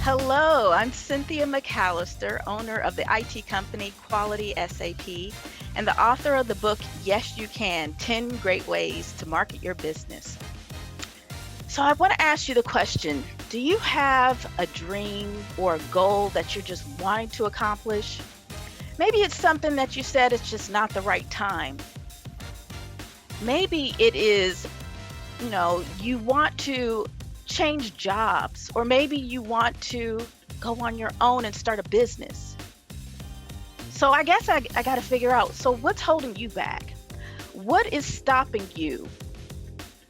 Hello, I'm Cynthia McCalister, owner of the IT company Quality SAP, and the author of the book Yes You Can 10 Great Ways to Market Your Business. So, I want to ask you the question. Do you have a dream or a goal that you're just wanting to accomplish? Maybe it's something that you said it's just not the right time. Maybe it is, you want to change jobs, or maybe you want to go on your own and start a business. So I guess I got to figure out, so what's holding you back? What is stopping you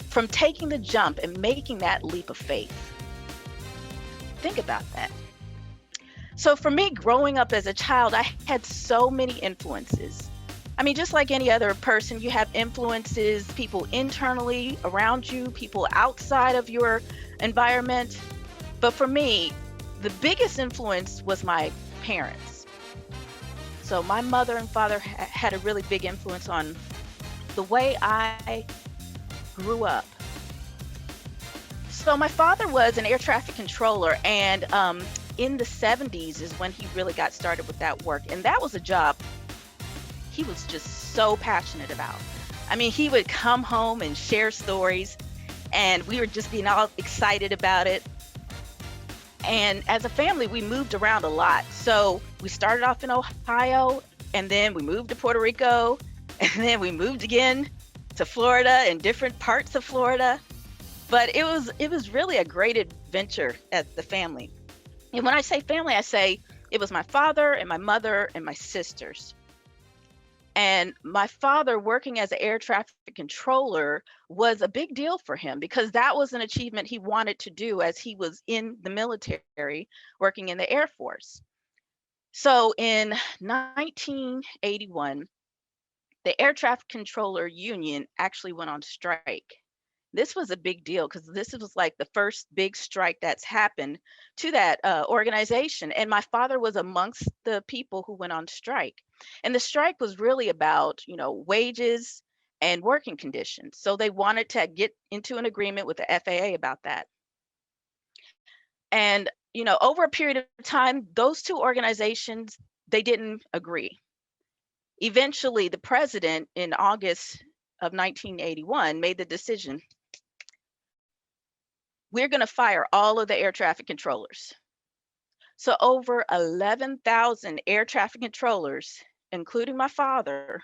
from taking the jump and making that leap of faith? Think about that. So for me, growing up as a child, I had so many influences. I mean, just like any other person, you have influences, people internally around you, people outside of your environment. But for me, the biggest influence was my parents. So my mother and father had a really big influence on the way I grew up. So my father was an air traffic controller, and in the 70s is when he really got started with that work. And that was a job he was just so passionate about. I mean, he would come home and share stories, and we were just being all excited about it. And as a family, we moved around a lot. So we started off in Ohio, and then we moved to Puerto Rico, and then we moved again to Florida and different parts of Florida. But it was really a great adventure as the family. And when I say family, I say it was my father and my mother and my sisters. And my father working as an air traffic controller was a big deal for him because that was an achievement he wanted to do as he was in the military working in the Air Force. So in 1981, the Air Traffic Controller Union actually went on strike. This was a big deal because this was like the first big strike that's happened to that organization. And my father was amongst the people who went on strike. And the strike was really about, wages and working conditions. So they wanted to get into an agreement with the FAA about that. And, over a period of time, those two organizations, they didn't agree. Eventually, the president in August of 1981 made the decision, we're going to fire all of the air traffic controllers. So over 11,000 air traffic controllers, including my father,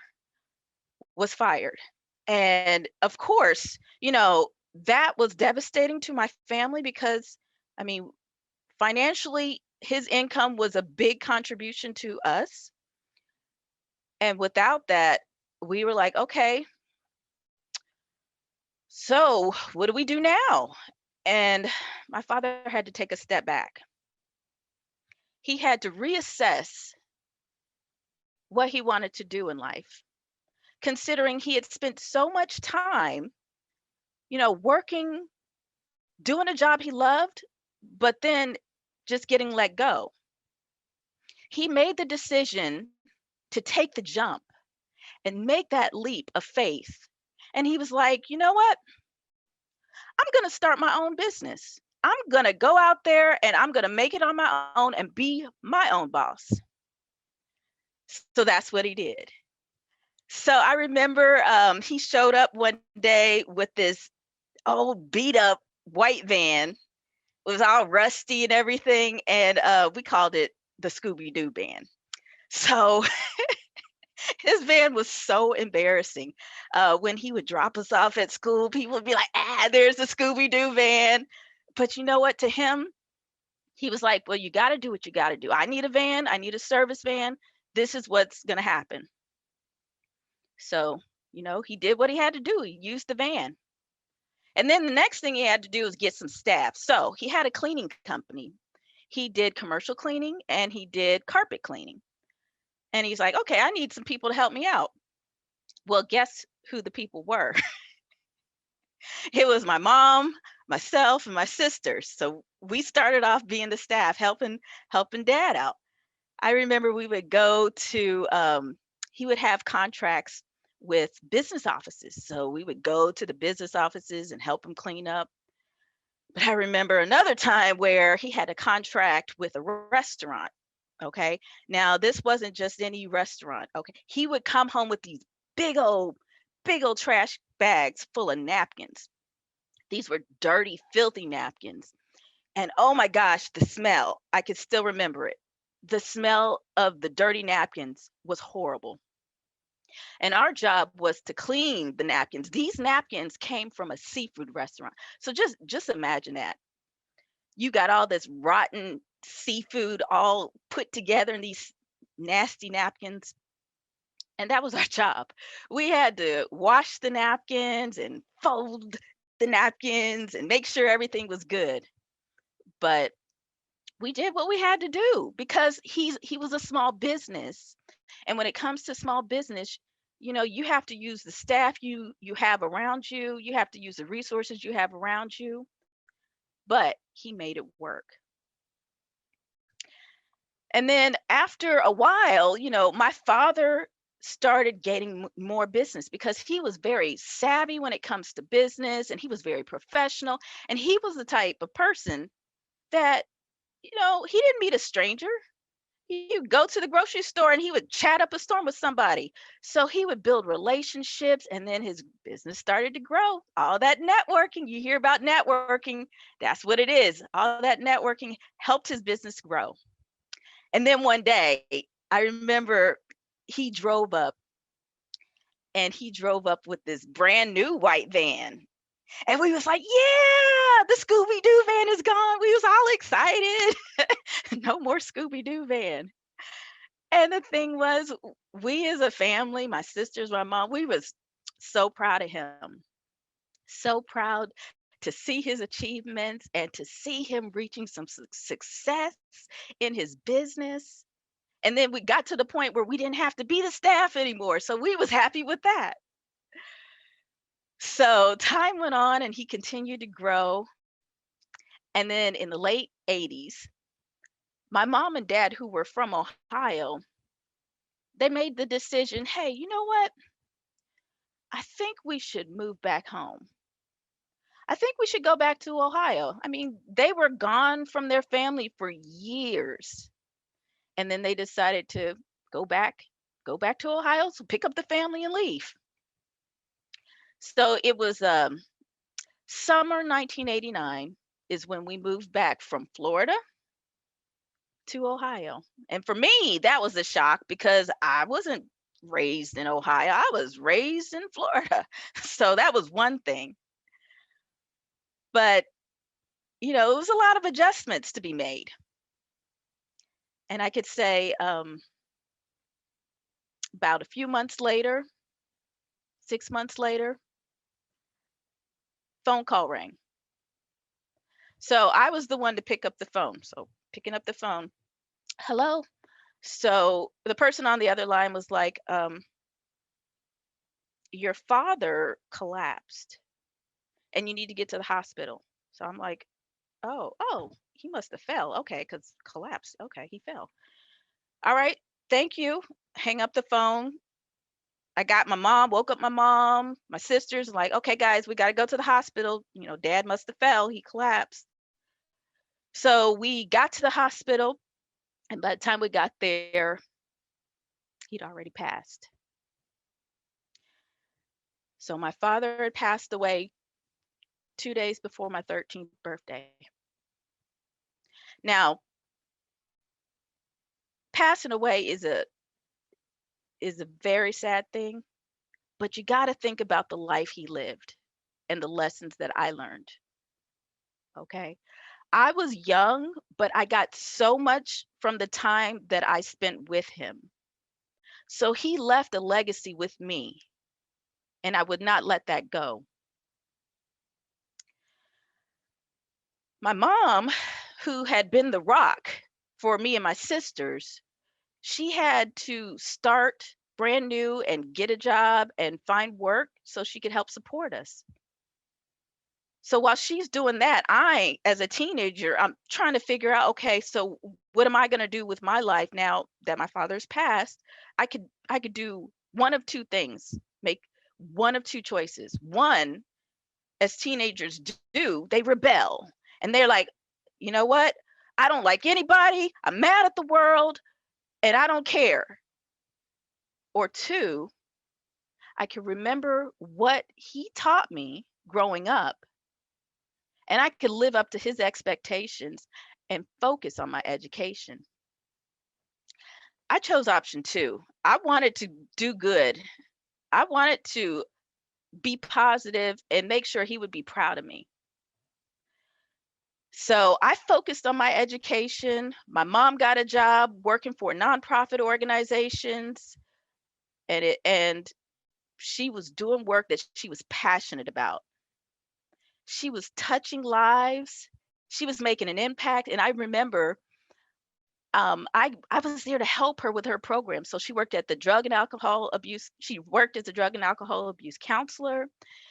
was fired. And of course, that was devastating to my family because, I mean, financially, his income was a big contribution to us. And without that, we were like, okay, so what do we do now? And my father had to take a step back. He had to reassess what he wanted to do in life, considering he had spent so much time, working, doing a job he loved, but then just getting let go. He made the decision to take the jump and make that leap of faith. And he was like, you know what? I'm going to start my own business. I'm going to go out there and I'm going to make it on my own and be my own boss. So that's what he did. So I remember he showed up one day with this old beat up white van. It was all rusty and everything. And we called it the Scooby Doo van. So his van was so embarrassing. When he would drop us off at school, people would be like, there's the Scooby Doo van. But you know what? To him, he was like, well, you got to do what you got to do. I need a van. I need a service van. This is what's going to happen. So, he did what he had to do. He used the van. And then the next thing he had to do was get some staff. So he had a cleaning company. He did commercial cleaning and he did carpet cleaning. And he's like, okay, I need some people to help me out. Well, guess who the people were? It was my mom, myself, and my sisters. So we started off being the staff, helping dad out. I remember we would go to, he would have contracts with business offices. So we would go to the business offices and help him clean up. But I remember another time where he had a contract with a restaurant. Okay. Now, this wasn't just any restaurant. Okay. He would come home with these big old trash bags full of napkins. These were dirty, filthy napkins. And oh my gosh, the smell, I could still remember it. The smell of the dirty napkins was horrible. And our job was to clean the napkins. These napkins came from a seafood restaurant. So just imagine that. You got all this rotten seafood all put together in these nasty napkins. And that was our job. We had to wash the napkins and fold the napkins and make sure everything was good. But we did what we had to do because he was a small business. And when it comes to small business, you have to use the staff you have around you. You have to use the resources you have around you. But he made it work. And then after a while, my father started getting more business because he was very savvy when it comes to business and he was very professional. And he was the type of person that, he didn't meet a stranger. He would go to the grocery store and he would chat up a storm with somebody. So he would build relationships and then his business started to grow. All that networking, you hear about networking, that's what it is. All that networking helped his business grow. And then one day, I remember he drove up and he drove up with this brand new white van. And we was like, yeah, the Scooby Doo van is gone. We was all excited. No more Scooby Doo van. And the thing was, we as a family, my sisters, my mom, we was so proud of him. So proud to see his achievements and to see him reaching some success in his business. And then we got to the point where we didn't have to be the staff anymore. So we was happy with that. So time went on and he continued to grow. And then in the late 80s, my mom and dad, who were from Ohio, they made the decision, hey, you know what? I think we should move back home. I think we should go back to Ohio. I mean, they were gone from their family for years. And then they decided to go back, go back to Ohio, so pick up the family and leave. So it was summer 1989 is when we moved back from Florida to Ohio. And for me, that was a shock because I wasn't raised in Ohio. I was raised in Florida. So that was one thing. But, it was a lot of adjustments to be made. And I could say about a few months later, 6 months later, phone call rang. So I was the one to pick up the phone. So picking up the phone, hello. So the person on the other line was like, your father collapsed and you need to get to the hospital. So I'm like, oh, he must have fell. Okay, because collapsed. Okay, he fell. All right, thank you. Hang up the phone. I got my mom, woke up my mom, my sisters, like, okay, guys, we got to go to the hospital. Dad must have fell. He collapsed. So we got to the hospital. And by the time we got there, he'd already passed. So my father had passed away 2 days before my 13th birthday. Now, passing away is a very sad thing, but you got to think about the life he lived and the lessons that I learned. Okay? I was young, but I got so much from the time that I spent with him. So he left a legacy with me, and I would not let that go. My mom, who had been the rock for me and my sisters, she had to start brand new and get a job and find work so she could help support us. So while she's doing that, I, as a teenager, I'm trying to figure out, okay, so what am I going to do with my life now that my father's passed? I could do one of two things, make one of two choices. One, as teenagers do, they rebel And they're like, you know what? I don't like anybody. I'm mad at the world and I don't care. Or two, I can remember what he taught me growing up, and I could live up to his expectations and focus on my education. I chose option two. I wanted to do good. I wanted to be positive and make sure he would be proud of me. So I focused on my education. My mom got a job working for nonprofit organizations, and she was doing work that she was passionate about. She was touching lives. She was making an impact. And I remember I was there to help her with her program. So she worked at the drug and alcohol abuse. She worked as a drug and alcohol abuse counselor.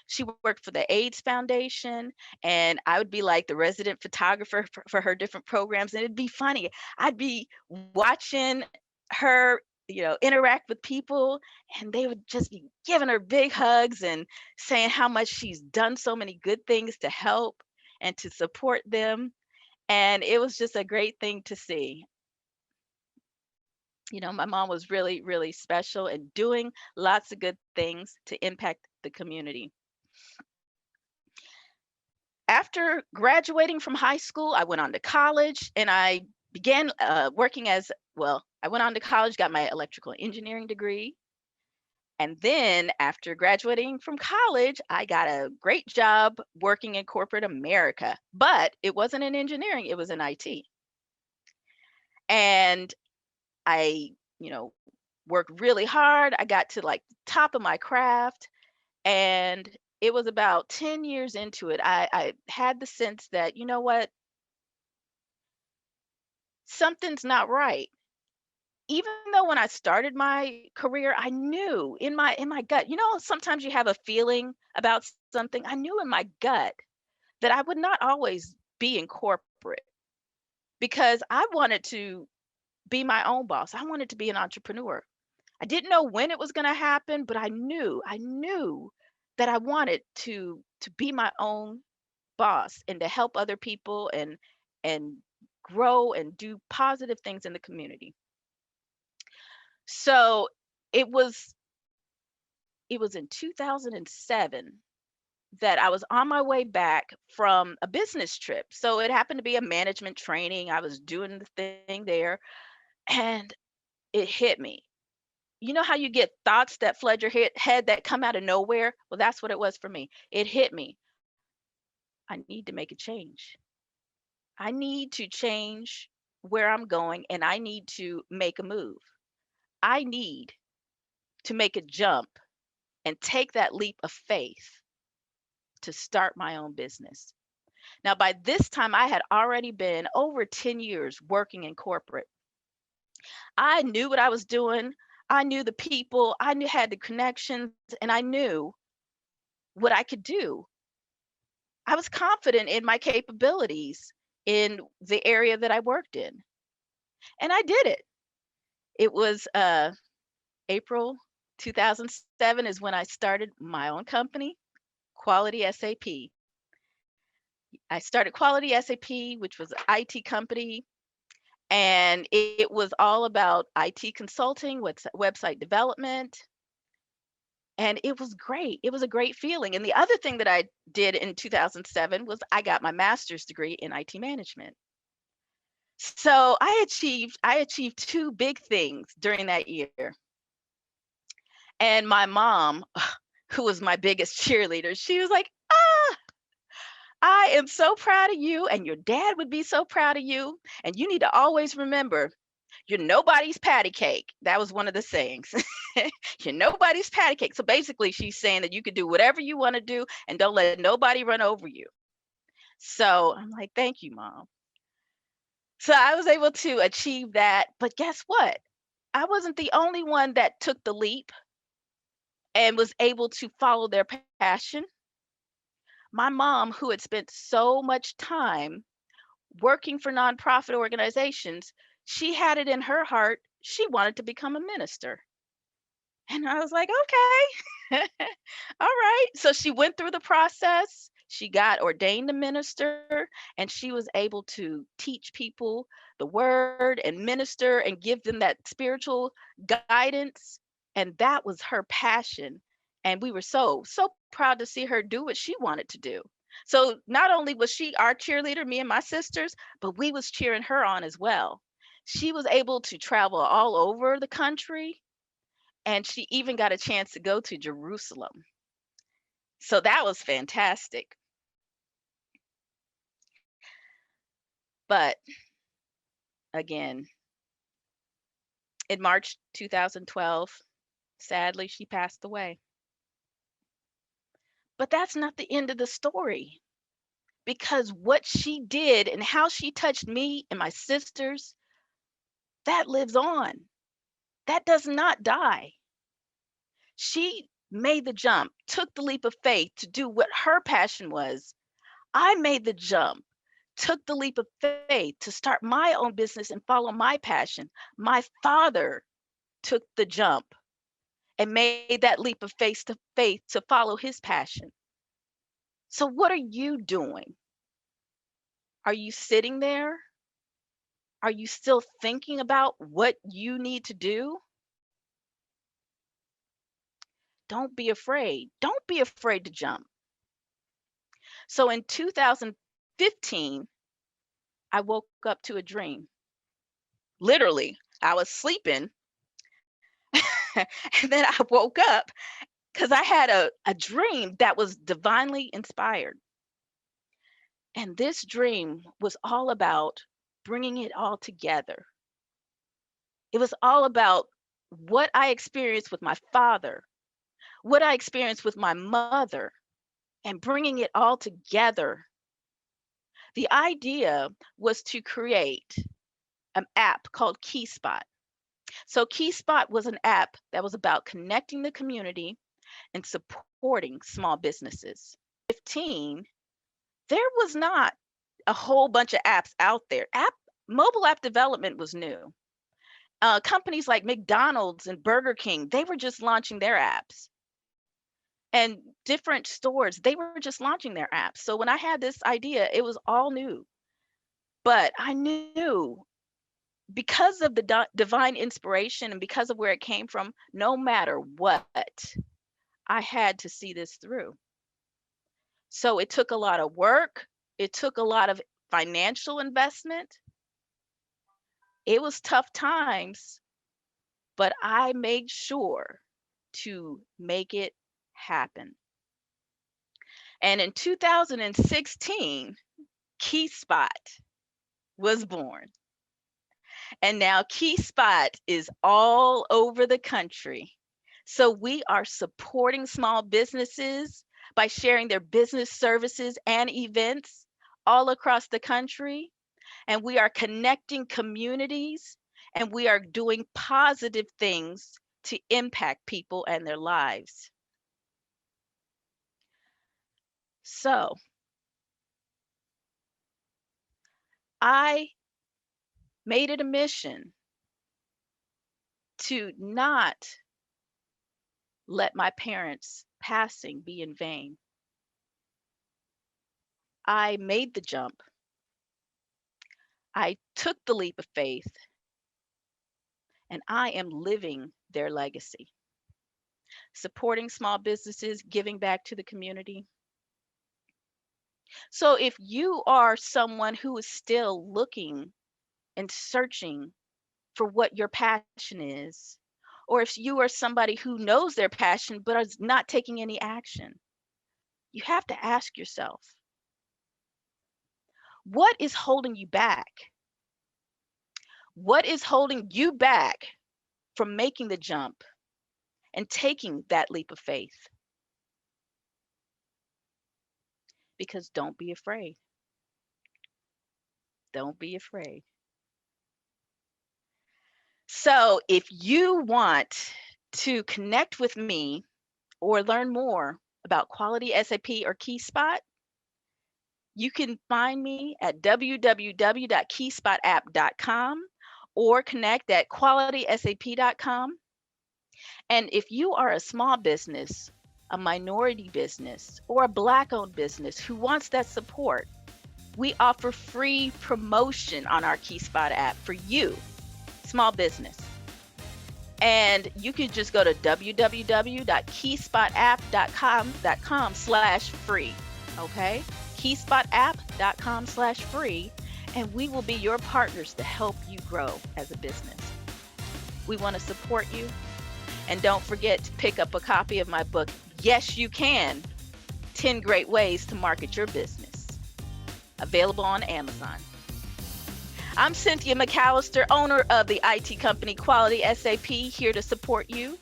She worked for the AIDS Foundation, and I would be like the resident photographer for her different programs. And it'd be funny. I'd be watching her, interact with people, and they would just be giving her big hugs and saying how much she's done so many good things to help and to support them. And it was just a great thing to see. My mom was really, really special and doing lots of good things to impact the community. After graduating from high school, I went on to college and I began working as well. I went on to college, got my electrical engineering degree. And then after graduating from college, I got a great job working in corporate America, but it wasn't in engineering, it was in IT. And I, worked really hard. I got to like the top of my craft. And it was about 10 years into it. I had the sense that, you know what, something's not right. Even though when I started my career, I knew in my gut, sometimes you have a feeling about something. I knew in my gut that I would not always be in corporate because I wanted to be my own boss. I wanted to be an entrepreneur. I didn't know when it was going to happen, but I knew that I wanted to be my own boss and to help other people and grow and do positive things in the community. So it was it was in 2007 that I was on my way back from a business trip. So it happened to be a management training. I was doing the thing there and it hit me. You know how you get thoughts that flood your head that come out of nowhere? Well, that's what it was for me. It hit me. I need to make a change. I need to change where I'm going and I need to make a move. I need to make a jump and take that leap of faith to start my own business. Now, by this time, I had already been over 10 years working in corporate. I knew what I was doing. I knew the people, had the connections, and I knew what I could do. I was confident in my capabilities in the area that I worked in, and I did it. It was April 2007 is when I started my own company, Quality SAP. I started Quality SAP, which was an IT company, and it was all about IT consulting, website development, and it was great. It was a great feeling. And the other thing that I did in 2007 was I got my master's degree in IT management. So I achieved two big things during that year. And my mom, who was my biggest cheerleader, she was like, "Ah, I am so proud of you, and your dad would be so proud of you. And you need to always remember, you're nobody's patty cake." That was one of the sayings. You're nobody's patty cake. So basically, she's saying that you could do whatever you want to do and don't let nobody run over you. So I'm like, thank you, mom. So I was able to achieve that. But guess what? I wasn't the only one that took the leap and was able to follow their passion. My mom, who had spent so much time working for nonprofit organizations, she had it in her heart. She wanted to become a minister. And I was like, okay, all right. So she went through the process. She got ordained a minister, and she was able to teach people the word and minister and give them that spiritual guidance. And that was her passion. And we were so proud to see her do what she wanted to do. So not only was she our cheerleader, me and my sisters, but we was cheering her on as well. She was able to travel all over the country, and she even got a chance to go to Jerusalem. So that was fantastic. But again, in March 2012, sadly, she passed away. But that's not the end of the story, because what she did and how she touched me and my sisters, that lives on. That does not die. She made the jump, took the leap of faith to do what her passion was. I made the jump, took the leap of faith to start my own business and follow my passion. My father took the jump and made that leap of faith to follow his passion. So, what are you doing? Are you sitting there? Are you still thinking about what you need to do? Don't be afraid. Don't be afraid to jump. So, in 2015, I woke up to a dream. Literally, I was sleeping and then I woke up because I had a dream that was divinely inspired. And this dream was all about bringing it all together. It was all about what I experienced with my father, what I experienced with my mother, and bringing it all together. The idea was to create an app called KeySpot. So, KeySpot was an app that was about connecting the community and supporting small businesses. 15, there was not a whole bunch of apps out there. Mobile app development was new. Companies like McDonald's and Burger King, they were just launching their apps. And different stores, they were just launching their apps. So when I had this idea, it was all new. But I knew, because of the divine inspiration and because of where it came from, no matter what, I had to see this through. So it took a lot of work, it took a lot of financial investment. It was tough times, but I made sure to make it happen. And in 2016, KeySpot was born. And now KeySpot is all over the country. So we are supporting small businesses by sharing their business services and events all across the country. And we are connecting communities, and we are doing positive things to impact people and their lives. So I made it a mission to not let my parents' passing be in vain. I made the jump. I took the leap of faith, and I am living their legacy, supporting small businesses, giving back to the community. So if you are someone who is still looking and searching for what your passion is, or if you are somebody who knows their passion but is not taking any action, you have to ask yourself, what is holding you back? What is holding you back from making the jump and taking that leap of faith? Because don't be afraid. Don't be afraid. So, if you want to connect with me or learn more about Quality SAP or KeySpot, you can find me at www.keyspotapp.com or connect at qualitysap.com. And if you are a small business, a minority business, or a Black-owned business who wants that support, we offer free promotion on our KeySpot app for you, small business. And you can just go to www.keyspot.com/free. Okay? Keyspot.app.com/free. And we will be your partners to help you grow as a business. We want to support you. And don't forget to pick up a copy of my book, Yes, You Can, 10 Great Ways to Market Your Business. Available on Amazon. I'm Cynthia McCalister, owner of the IT company Quality SAP, here to support you.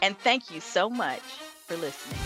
And thank you so much for listening.